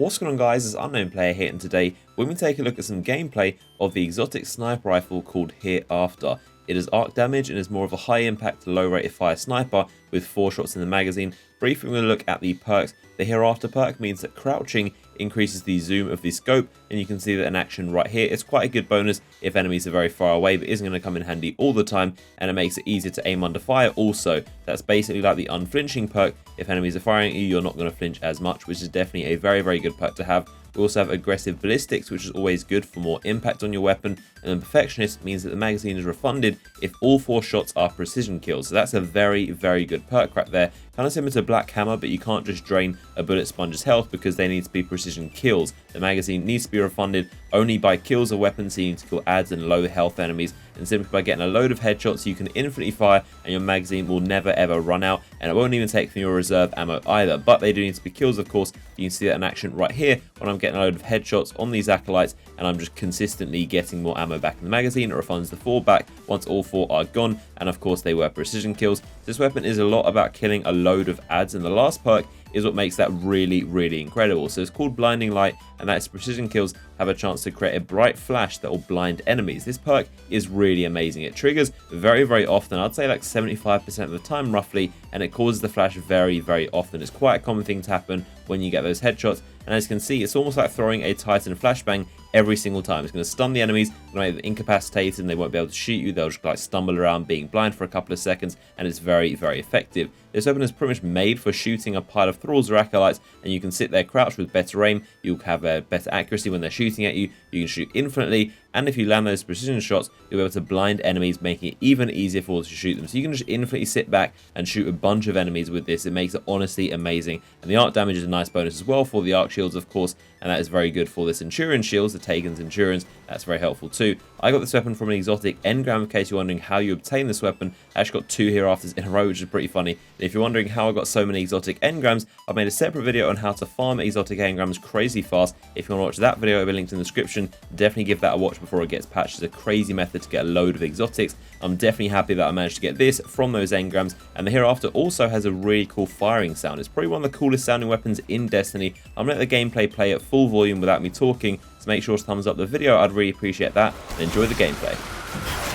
What's going on, guys? It's Unknown Player here, and today we're going to take a look at some gameplay of the exotic sniper rifle called Hereafter. It is arc damage and is more of a high impact, low rate of fire sniper with 4 shots in the magazine. Briefly, we're going to look at the perks. The Hereafter perk means that crouching increases the zoom of the scope, and you can see that in action right here. It's quite a good bonus if enemies are very far away, but isn't going to come in handy all the time, and it makes it easier to aim under fire also. That's basically like the unflinching perk. If enemies are firing at you, you're not going to flinch as much, which is definitely a very good perk to have. We also have aggressive ballistics, which is always good for more impact on your weapon, and then perfectionist means that the magazine is refunded if all 4 shots are precision kills. So that's a very good perk right there. Kind of similar to Black Hammer, but you can't just drain a bullet sponge's health because they need to be precision kills. The magazine needs to be refunded only by kills of weapons, so you need to kill adds and low health enemies, and simply by getting a load of headshots you can infinitely fire and your magazine will never ever run out, and it won't even take from your reserve ammo either. But they do need to be kills, of course. You can see that in action right here when I'm getting a load of headshots on these acolytes and I'm just consistently getting more ammo back in the magazine. It refunds the 4 back once all 4 are gone, and of course they were precision kills. This weapon is a lot about killing a load of adds, and the last perk is what makes that really incredible. So it's called Blinding Light, and that is precision kills have a chance to create a bright flash that will blind enemies. This perk is really amazing. It triggers very often, I'd say like 75% of the time roughly, and it causes the flash very often. It's quite a common thing to happen when you get those headshots, and as you can see, it's almost like throwing a Titan flashbang every single time. It's going to stun the enemies, going to make them incapacitated, and they won't be able to shoot you. They'll just like stumble around being blind for a couple of seconds, and it's very effective. This weapon is pretty much made for shooting a pile of thralls or acolytes, and you can sit there crouched with better aim. You'll have a better accuracy when they're shooting at you. You can shoot infinitely, and if you land those precision shots, you'll be able to blind enemies, making it even easier for us to shoot them. So you can just infinitely sit back and shoot a bunch of enemies with this. It makes it honestly amazing, and the arc damage is a nice bonus as well for the arc shields, of course, and that is very good for the Centurion shields, the Taken Centurions. That's very helpful too. I got this weapon from an exotic Engram, in case you're wondering how you obtain this weapon. I actually got 2 Hereafters in a row, which is pretty funny. If you're wondering how I got so many exotic Engrams, I've made a separate video on how to farm exotic Engrams crazy fast. If you want to watch that video, it'll be linked in the description. Definitely give that a watch before it gets patched. It's a crazy method to get a load of exotics. I'm definitely happy that I managed to get this from those Engrams, and the Hereafter also has a really cool firing sound. It's probably one of the coolest sounding weapons in Destiny. I'm going to let the gameplay play at full volume without me talking, so make sure to thumbs up the video. I'd really appreciate that, and enjoy the gameplay.